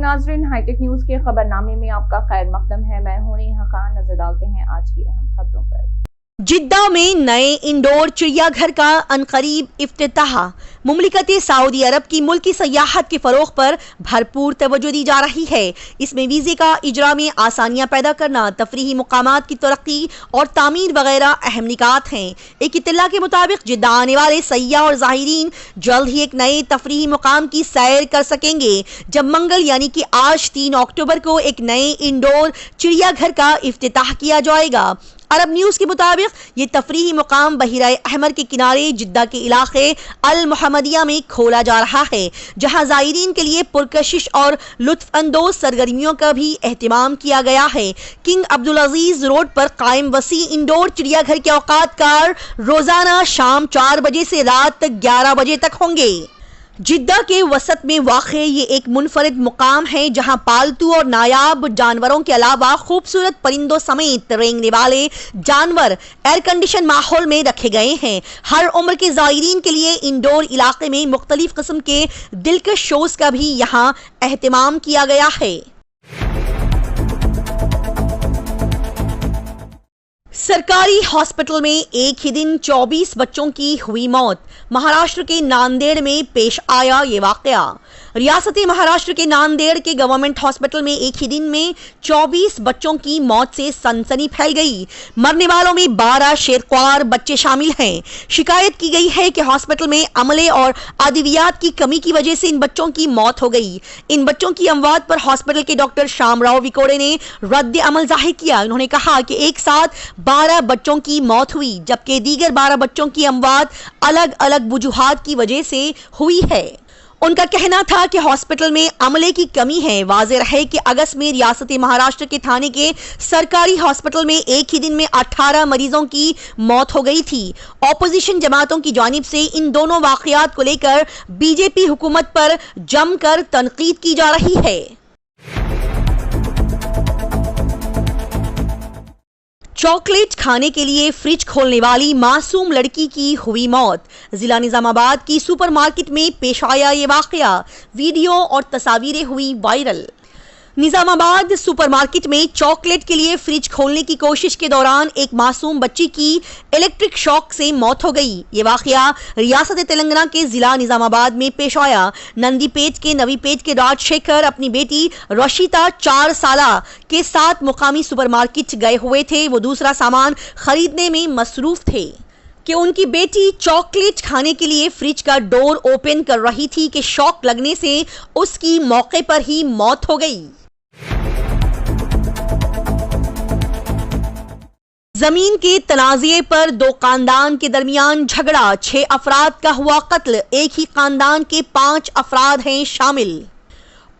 नाजरीन, hi tech news के खबरनामे में आपका खैर मकदम है। मैं हूं नेहा खान। नजर डालते हैं आज की अहम खबरों पर। जिद्दा में नए इंडोर चिड़ियाघर का अनकरीब इफ्तिताह। मुमलिकत सऊदी अरब की मुल्की सयाहत के फरोग पर भरपूर तवज्जो दी जा रही है। इसमें वीजे का इजरा में आसानियां पैदा करना, तफरीही मुकामात की तरक्की और तामीर वगैरह अहम निकात हैं। एक इत्तला के मुताबिक जिद्दा आने वाले सयाह और ज़ाहिरीन जल्द ही एक नए तफरीही मुकाम की सैर कर सकेंगे, जब मंगल यानी कि आज 3 अक्टूबर को एक नए इंडोर चिड़ियाघर का इफ्तिताह किया जाएगा। अरब न्यूज के मुताबिक ये तफरीही मुकाम बहिरा अहमर के किनारे जिद्दा के इलाके अल मोहम्मदिया में खोला जा रहा है, जहां ज़ायरीन के लिए पुरकशिश और लुत्फ अंदोज सरगर्मियों का भी एहतमाम किया गया है। किंग अब्दुल अजीज रोड पर कायम वसी इंडोर चिड़ियाघर के औकात कार रोजाना शाम 4 बजे से रात 11 बजे तक होंगे। जिद्दा के वसत में वाक़े ये एक मुनफरिद मुकाम है, जहां पालतू और नायाब जानवरों के अलावा खूबसूरत परिंदों समेत रेंगने वाले जानवर एयर कंडीशन माहौल में रखे गए हैं। हर उम्र के ज़ायरीन के लिए इंडोर इलाके में मुख्तलिफ किस्म के दिलकश शोज का भी यहाँ एहतमाम किया गया है। सरकारी हॉस्पिटल में एक ही दिन 24 बच्चों की हुई मौत। महाराष्ट्र के नांदेड़ में पेश आया ये वाकया। रियासती महाराष्ट्र के नांदेड़ के गवर्नमेंट हॉस्पिटल में एक ही दिन में 24 बच्चों की मौत से सनसनी फैल गई। मरने वालों में 12 शेरख्वार बच्चे शामिल हैं। शिकायत की गई है कि हॉस्पिटल में अमले और अद्वियात की कमी की वजह से इन बच्चों की मौत हो गई। इन बच्चों की अमवात पर हॉस्पिटल के डॉक्टर शामराव विकोड़े ने रद्द अमल जाहिर किया। उन्होंने कहा कि एक साथ 12 बच्चों की मौत हुई, जबकि दीगर 12 बच्चों की अमवात अलग अलग वजूहात की वजह से हुई है। उनका कहना था कि हॉस्पिटल में अमले की कमी है। वाज़ेह रहे कि अगस्त में रियासती महाराष्ट्र के थाने के सरकारी हॉस्पिटल में एक ही दिन में 18 मरीजों की मौत हो गई थी। ऑपोजिशन जमातों की जानिब से इन दोनों वाकयात को लेकर बीजेपी हुकूमत पर जमकर तनकीद की जा रही है। चॉकलेट खाने के लिए फ्रिज खोलने वाली मासूम लड़की की हुई मौत। जिला निजामाबाद की सुपरमार्केट में पेश आया ये वाकया। वीडियो और तस्वीरें हुई वायरल। निजामाबाद सुपरमार्केट में चॉकलेट के लिए फ्रिज खोलने की कोशिश के दौरान एक मासूम बच्ची की इलेक्ट्रिक शॉक से मौत हो गई। ये वाकया रियासत तेलंगाना के जिला निजामाबाद में पेश आया। नंदीपेट के नवीपेट के राजशेखर अपनी बेटी रशीता 4 साल के साथ मुकामी सुपरमार्केट गए हुए थे। वो दूसरा सामान खरीदने में मसरूफ थे कि उनकी बेटी चॉकलेट खाने के लिए फ्रिज का डोर ओपन कर रही थी कि शॉक लगने से उसकी मौके पर ही मौत हो गई। जमीन के तनाज़े पर 2 खानदान के दरमियान झगड़ा, 6 अफराद का हुआ कत्ल। एक ही खानदान के 5 अफराद हैं शामिल।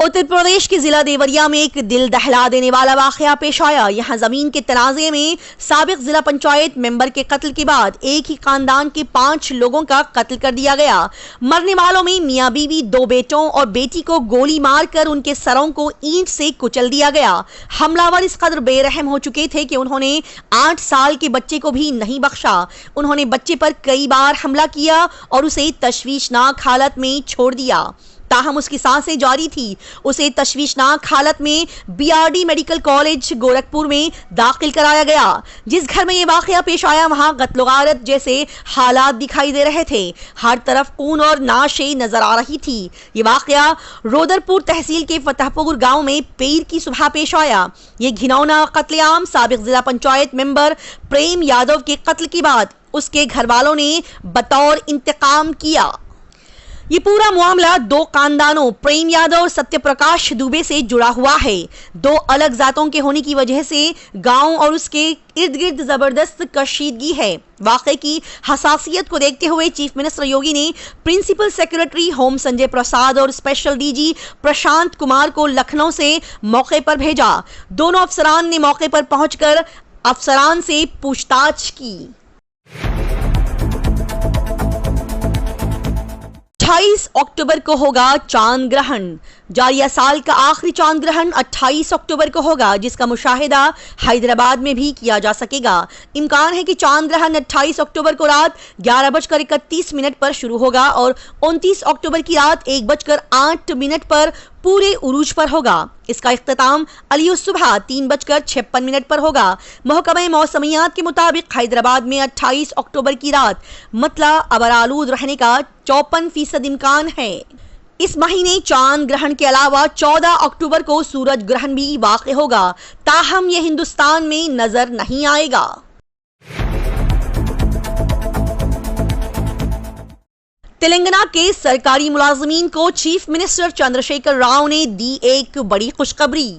उत्तर प्रदेश के जिला देवरिया में एक दिल दहला देने वाला वाकया पेश आया। यहाँ जमीन के तनाज़े में साबिक जिला पंचायत मेंबर के कत्ल के बाद एक ही खानदान के 5 लोगों का कत्ल कर दिया गया। मरने वालों में मियां बीवी, 2 बेटों और बेटी को गोली मारकर उनके सरों को ईंट से कुचल दिया गया। हमलावर इस कदर बेरहम हो चुके थे कि उन्होंने 8 साल के बच्चे को भी नहीं बख्शा। उन्होंने बच्चे पर कई बार हमला किया और उसे तशवीशनाक हालत में छोड़ दिया। ताहम उसकी सांसें जारी थी। उसे तशवीशनाक हालत में बीआरडी मेडिकल कॉलेज गोरखपुर में दाखिल कराया गया। जिस घर में यह वाकया पेश आया वहां गत्ल-गारत जैसे हालात दिखाई दे रहे थे। हर तरफ खून और नाशें नजर आ रही थी। ये वाकया रोदरपुर तहसील के फतेहपुर गांव में पीर की सुबह पेश आया। ये घिनौना कत्लेआम साबिक जिला पंचायत मेंबर प्रेम यादव के कत्ल के बाद उसके घर वालों ने बतौर इंतकाम किया। ये पूरा मामला 2 खानदानों प्रेम यादव और सत्य प्रकाश दुबे से जुड़ा हुआ है। 2 अलग जातों के होने की वजह से गांव और उसके इर्द गिर्द जबरदस्त कशीदगी है। वाकये की हसासियत को देखते हुए चीफ मिनिस्टर योगी ने principal secretary home Sanjay Prasad और स्पेशल डीजी प्रशांत कुमार को लखनऊ से मौके पर भेजा। दोनों अफसरान ने मौके पर पहुंचकर अफसरान से पूछताछ की। 28 अक्टूबर को होगा चांद ग्रहण। जारिया साल का आखिरी चांद ग्रहण 28 अक्टूबर को होगा, जिसका मुशाहिदा हैदराबाद में भी किया जा सकेगा। इम्कान है कि चांद ग्रहण 28 अक्टूबर को रात 11:31 पर शुरू होगा और 29 अक्टूबर की रात 1:08 पर पूरे उरूज पर होगा। इसका इख्तिताम अलियुस सुबह 3:56 पर होगा। महकमा मौसमियात के मुताबिक हैदराबाद में 28 अक्टूबर की रात मतला अबरालूद रहने का 54% इम्कान है। इस महीने चांद ग्रहण के अलावा 14 अक्टूबर को सूरज ग्रहण भी वाक़ होगा, ताहम यह हिंदुस्तान में नजर नहीं आएगा। तेलंगाना के सरकारी मुलाजमीन को चीफ मिनिस्टर चंद्रशेखर राव ने दी एक बड़ी खुशखबरी।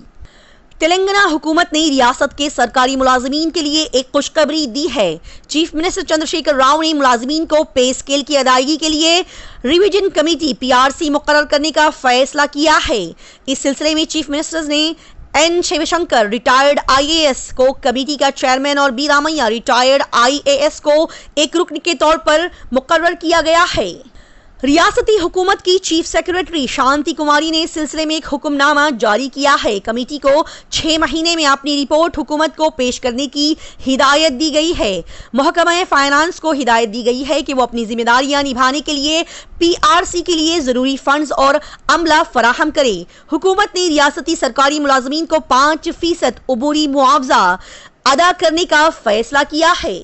तेलंगाना हुकूमत ने रियासत के सरकारी मुलाजमीन के लिए एक खुशखबरी दी है। चीफ मिनिस्टर चंद्रशेखर राव ने मुलाजमीन को पे स्केल की अदायगी के लिए रिवीजन कमेटी PRC मुकर्रर करने का फैसला किया है। इस सिलसिले में चीफ मिनिस्टर ने N शिवशंकर रिटायर्ड IAS को कमेटी का चेयरमैन और बी रामैया रिटायर्ड IAS को एक रुकन के तौर पर मुकर्रर किया गया है। रियासती हुकूमत की चीफ सेक्रेटरी शांति कुमारी ने इस सिलसिले में एक हुक्मनामा जारी किया है। कमेटी को 6 महीने में अपनी रिपोर्ट हुकूमत को पेश करने की हिदायत दी गई है। महकमा फाइनेंस को हिदायत दी गई है कि वो अपनी जिम्मेदारियां निभाने के लिए PRC के लिए जरूरी फंड्स और अमला फराहम करे। हुकूमत ने रियासती सरकारी मुलाजमीन को 5% अबूरी मुआवजा अदा करने का फैसला किया है।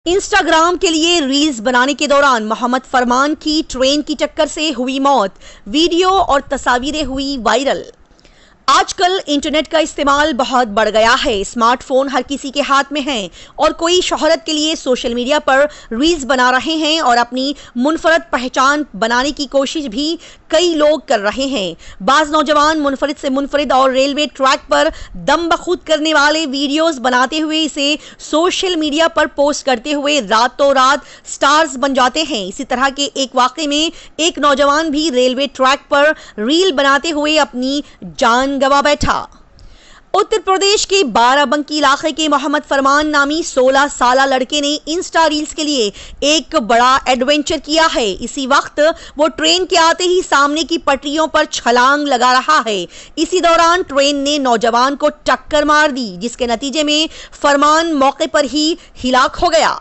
इंस्टाग्राम के लिए रील्स बनाने के दौरान मोहम्मद फरमान की ट्रेन की टक्कर से हुई मौत, वीडियो और तस्वीरें हुई वायरल। आजकल इंटरनेट का इस्तेमाल बहुत बढ़ गया है। स्मार्टफोन हर किसी के हाथ में है और कोई शोहरत के लिए सोशल मीडिया पर रील्स बना रहे हैं और अपनी मुनफरद पहचान बनाने की कोशिश भी कई लोग कर रहे हैं। बाज नौजवान मुनफरिद से मुनफरिद और रेलवे ट्रैक पर दम बखूद करने वाले वीडियोस बनाते हुए इसे सोशल मीडिया पर पोस्ट करते हुए रातों रात स्टार्स बन जाते हैं। इसी तरह के एक वाकये में एक नौजवान भी रेलवे ट्रैक पर रील बनाते हुए अपनी जान गवा बैठा। उत्तर प्रदेश के बाराबंकी इलाके के मोहम्मद फरमान नामी 16 साला लड़के ने इंस्टा रील्स के लिए एक बड़ा एडवेंचर किया है। इसी वक्त वो ट्रेन के आते ही सामने की पटरियों पर छलांग लगा रहा है। इसी दौरान ट्रेन ने नौजवान को टक्कर मार दी, जिसके नतीजे में फरमान मौके पर ही हिलाक हो गया।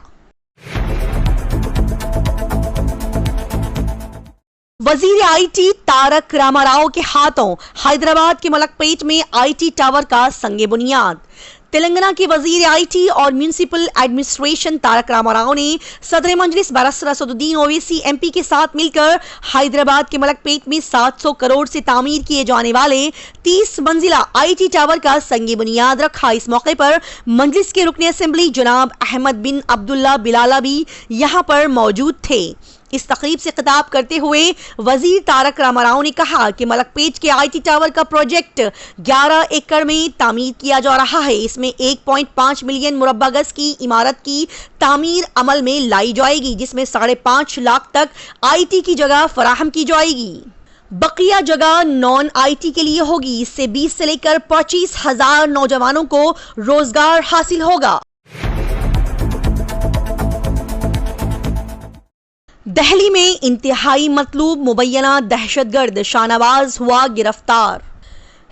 वजीर IT तारक रामाराव के हाथों हैदराबाद के मलकपेट में IT टावर का संगे बुनियाद। तेलंगाना के वजीर IT और म्यूनिसिपल एडमिनिस्ट्रेशन तारक रामाराव ने सदर मजलिस बैरिस्टर असदुद्दीन ओवैसी MP के साथ मिलकर हैदराबाद के मलकपेट में 700 करोड़ से तामीर किए जाने वाले 30 मंजिला IT टावर का संगे बुनियाद रखा। इस मौके पर मजलिस के रुकने असेंबली जनाब अहमद बिन अब्दुल्ला बिलाला भी यहां पर मौजूद थे। इस तकरीब से खिताब करते हुए वजीर तारक रामाराव ने कहा कि मलकपेट के IT टावर का प्रोजेक्ट 11 एकड़ में तामीर किया जा रहा है। इसमें 1.5 मिलियन मुरब्बा गज की इमारत की तामीर अमल में लाई जाएगी, जिसमें 5.5 लाख तक IT की जगह फराहम की जाएगी। बकिया जगह नॉन IT के लिए होगी। इससे 20 से लेकर 25,000 नौजवानों को रोजगार हासिल होगा। दिल्ली में इंतहाई मतलूब मुबैना दहशतगर्द शाहनवाज हुआ गिरफ्तार।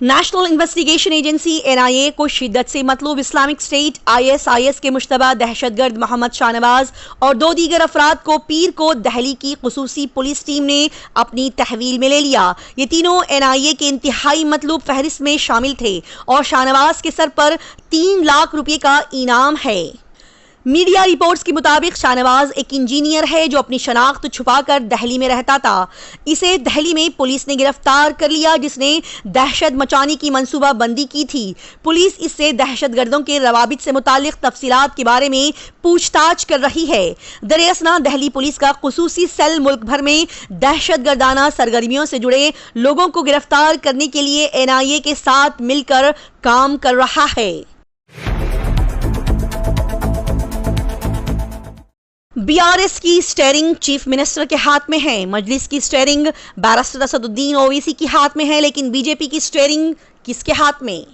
नेशनल इन्वेस्टिगेशन एजेंसी NIA को शिद्दत से मतलूब इस्लामिक स्टेट ISIS के मुश्तबा दहशतगर्द मोहम्मद शाहनवाज और 2 दीगर अफराद को पीर को दिल्ली की खुसूसी पुलिस टीम ने अपनी तहवील में ले लिया। ये तीनों NIA के इंतहाई मतलूब फहरिस्त में शामिल थे और शाहनवाज के सर पर 3 लाख रुपए का इनाम है। मीडिया रिपोर्ट्स के मुताबिक शाहनवाज एक इंजीनियर है जो अपनी शनाख्त छुपाकर दिल्ली में रहता था। इसे दिल्ली में पुलिस ने गिरफ्तार कर लिया, जिसने दहशत मचाने की मंसूबाबंदी की थी। पुलिस इससे दहशतगर्दों के रवाबित से मुतालिक तफसीलात के बारे में पूछताछ कर रही है। दरअसल दिल्ली पुलिस का खुसूसी सेल मुल्क भर में दहशतगर्दाना सरगर्मियों से जुड़े लोगों को गिरफ्तार करने के लिए NIA के साथ मिलकर काम कर रहा है। BRS की स्टेयरिंग चीफ मिनिस्टर के हाथ में है। मजलिस की स्टेयरिंग बैरिस्टर असदुद्दीन ओवैसी के हाथ में है, लेकिन BJP की स्टेयरिंग किसके हाथ में?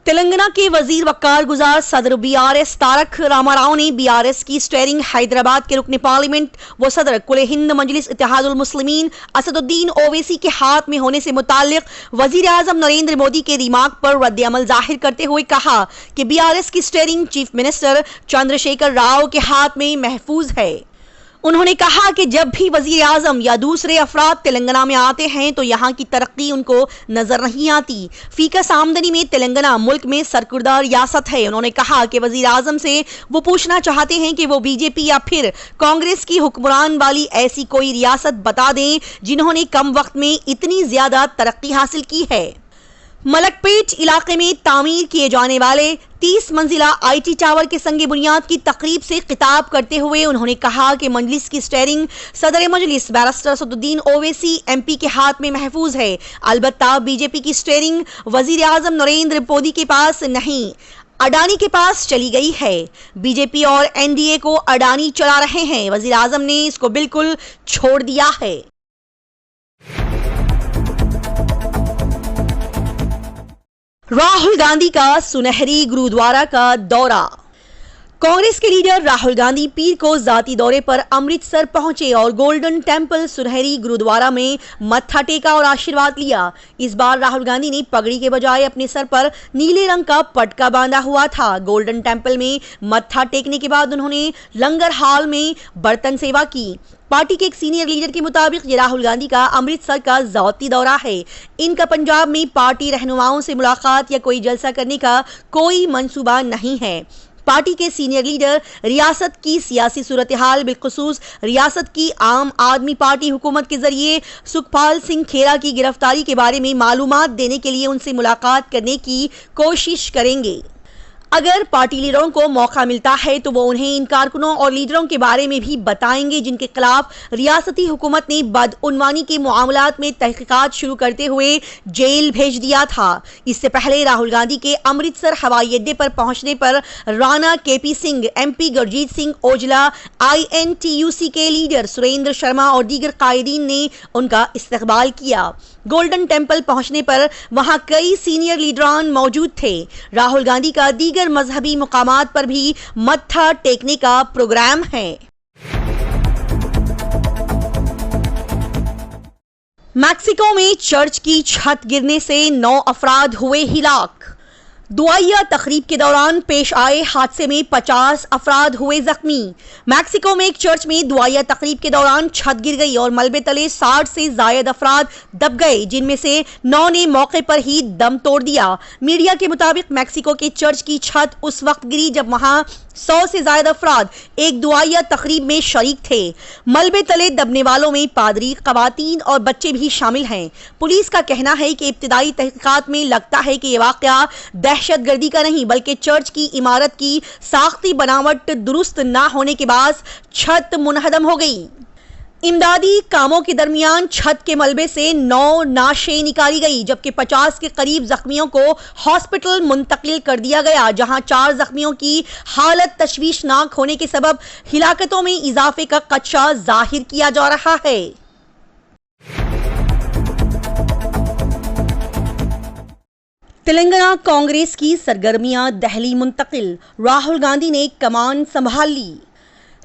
तेलंगाना के वजीर वकार गुजार सदर बीआरएस तारक रामाराव ने बीआरएस की स्टेयरिंग हैदराबाद के रुकने पार्लियामेंट व सदर कुल हिंद मजलिस इत्तेहादुल मुस्लिमीन असदुद्दीन ओवैसी के हाथ में होने से मुताल्लिक वजीर आजम नरेंद्र मोदी के रिमार्क पर रद्द-ए-अमल जाहिर करते हुए कहा कि बीआरएस की steering chief minister Chandrashekhar Rao के हाथ में महफूज है। उन्होंने कहा कि जब भी वजीर आजम या दूसरे अफराद तेलंगाना में आते हैं तो यहाँ की तरक्की उनको नजर नहीं आती। फीकस आमदनी में तेलंगाना मुल्क में सरकुर्दा रियासत है। उन्होंने कहा कि वजीर आजम से वो पूछना चाहते हैं कि वो बीजेपी या फिर कांग्रेस की हुक्मरान वाली ऐसी कोई रियासत बता दें जिन्होंने कम वक्त में इतनी ज्यादा तरक्की हासिल की है। मलकपेट इलाके में तामीर किए जाने वाले 30 मंजिला आईटी टावर के संगे बुनियाद की तकरीब से खिताब करते हुए उन्होंने कहा कि मजलिस की स्टेयरिंग सदर मजलिस बैरिस्टर असदुद्दीन ओवैसी एमपी के हाथ में महफूज है। अलबत्ता बीजेपी की स्टेयरिंग वजीर आजम नरेंद्र मोदी के पास नहीं, अडानी के पास चली गई है। बीजेपी और एनडीए को अडानी चला रहे हैं। वजीर आजम ने इसको बिल्कुल छोड़ दिया है। राहुल गांधी का सुनहरी गुरुद्वारा का दौरा। कांग्रेस के लीडर राहुल गांधी पीर को जाती दौरे पर अमृतसर पहुंचे और गोल्डन टेंपल सुनहरी गुरुद्वारा में मत्था टेका और आशीर्वाद लिया। इस बार राहुल गांधी ने पगड़ी के बजाय अपने सर पर नीले रंग का पटका बांधा हुआ था। गोल्डन टेंपल में मत्था टेकने के बाद उन्होंने लंगर हाल में बर्तन सेवा की। पार्टी के एक सीनियर लीडर के मुताबिक ये राहुल गांधी का अमृतसर का ज़ाती दौरा है। इनका पंजाब में पार्टी रहनुमाओं से मुलाकात या कोई जलसा करने का कोई मंसूबा नहीं है। पार्टी के सीनियर लीडर रियासत की सियासी सूरत हाल बिलखुसूस रियासत की आम आदमी पार्टी हुकूमत के जरिए सुखपाल सिंह खेरा की गिरफ्तारी के बारे में मालूमात देने के लिए उनसे मुलाकात करने की कोशिश करेंगे। अगर पार्टी लीडरों को मौका मिलता है तो वो उन्हें इन कारकुनों और लीडरों के बारे में भी बताएंगे जिनके खिलाफ रियासती हुकूमत ने बदउनवानी के मामलात में तहकीकात शुरू करते हुए जेल भेज दिया था। इससे पहले राहुल गांधी के अमृतसर हवाई अड्डे पर पहुंचने पर Rana KP Singh, MP Gurjeet Singh Aujla, INTUC के लीडर सुरेंद्र शर्मा और दीगर कायदीन ने उनका इस्तकबाल किया। गोल्डन टेंपल पहुंचने पर वहां कई सीनियर लीडरान मौजूद थे। राहुल गांधी का दीगर मजहबी मुकामात पर भी मत्था टेकने का प्रोग्राम है। मैक्सिको में चर्च की छत गिरने से 9 अफराद हुए हिलाक। दुआया तकरीब के दौरान पेश आए हादसे में 50 अफराद हुए जख्मी। मैक्सिको में एक चर्च में दुआया तकरीब के दौरान छत गिर गई और मलबे तले 60 से जायद अफराद दब गए, जिनमें से 9 ने मौके पर ही दम तोड़ दिया। मीडिया के मुताबिक मैक्सिको के चर्च की छत उस वक्त गिरी जब वहां 100 से ज्यादा अफराद एक दुआया तकरीब में शरीक थे। मलबे तले दबने वालों में पादरी, खवातीन और बच्चे भी शामिल हैं। पुलिस का कहना है कि इब्तिदाई तहकीकात में लगता है कि यह वाकया दहशतगर्दी का नहीं बल्कि चर्च की इमारत की साख्ती बनावट दुरुस्त ना होने के बाद छत मुनहदम हो गई। इमदादी कामों के दरमियान छत के मलबे से 9 नाशें निकाली गई, जबकि 50 के करीब जख्मियों को हॉस्पिटल मुंतकिल कर दिया गया, जहां 4 जख्मियों की हालत तशवीशनाक होने के सबब हिलाकतों में इजाफे का खदशा जाहिर किया जा रहा है। तेलंगाना कांग्रेस की सरगर्मियां दिल्ली मुंतकिल, राहुल गांधी ने कमान संभाल ली।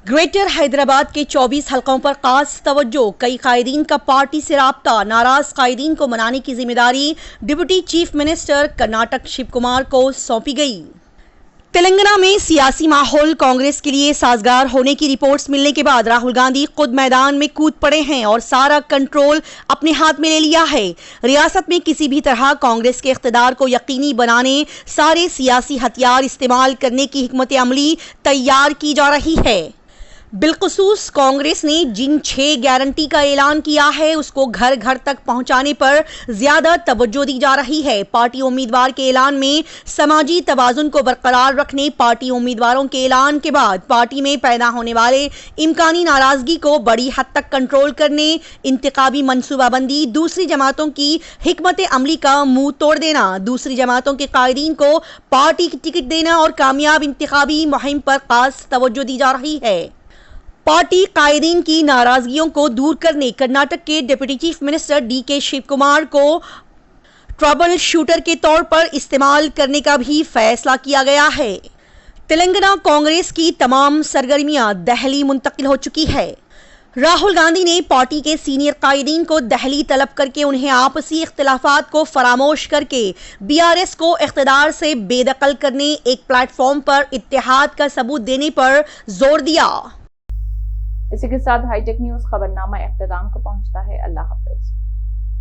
ग्रेटर हैदराबाद के 24 हलकों पर खास तवज्जो, कई कायदीन का पार्टी से राब्ता, नाराज कायदीन को मनाने की जिम्मेदारी deputy chief minister Karnataka Shiv Kumar को सौंपी गई। तेलंगाना में सियासी माहौल कांग्रेस के लिए साजगार होने की रिपोर्ट्स मिलने के बाद राहुल गांधी खुद मैदान में कूद पड़े हैं और सारा कंट्रोल अपने हाथ में ले लिया है। रियासत में किसी भी तरह कांग्रेस के इख्तिदार को यकीनी बनाने सारे सियासी हथियार इस्तेमाल करने की हिकमत अमली तैयार की जा रही है। बिलखुसूस कांग्रेस ने जिन 6 गारंटी का ऐलान किया है उसको घर घर तक पहुंचाने पर ज्यादा तवज्जो दी जा रही है। पार्टी उम्मीदवार के ऐलान में समाजी तवाजुन को बरकरार रखने, पार्टी उम्मीदवारों के ऐलान के बाद पार्टी में पैदा होने वाले इम्कानी नाराजगी को बड़ी हद तक कंट्रोल करने, इंतखाबी मनसूबाबंदी, दूसरी जमातों की हिकमत अमली का मुंह तोड़ देना, दूसरी जमातों के कायदीन को पार्टी की टिकट देना और कामयाब इंतखाबी मुहिम पर खास तवज्जो दी जा रही है। पार्टी कायदीन की नाराजगियों को दूर करने कर्नाटक के deputy chief minister DK Shiv Kumar को ट्रबल शूटर के तौर पर इस्तेमाल करने का भी फैसला किया गया है। तेलंगाना कांग्रेस की तमाम सरगर्मियां दिल्ली मुंतकिल हो चुकी है। राहुल गांधी ने पार्टी के सीनियर कायदीन को दिल्ली तलब करके उन्हें आपसी इख्तिलाफात को फरामोश करके बीआरएस को इख्तिदार से बेदखल करने, एक प्लेटफॉर्म पर इत्तेहाद का सबूत देने पर जोर दिया। इसी के साथ हाईटेक न्यूज खबरनामा इख्तिताम को पहुंचता है। अल्लाह हाफिज।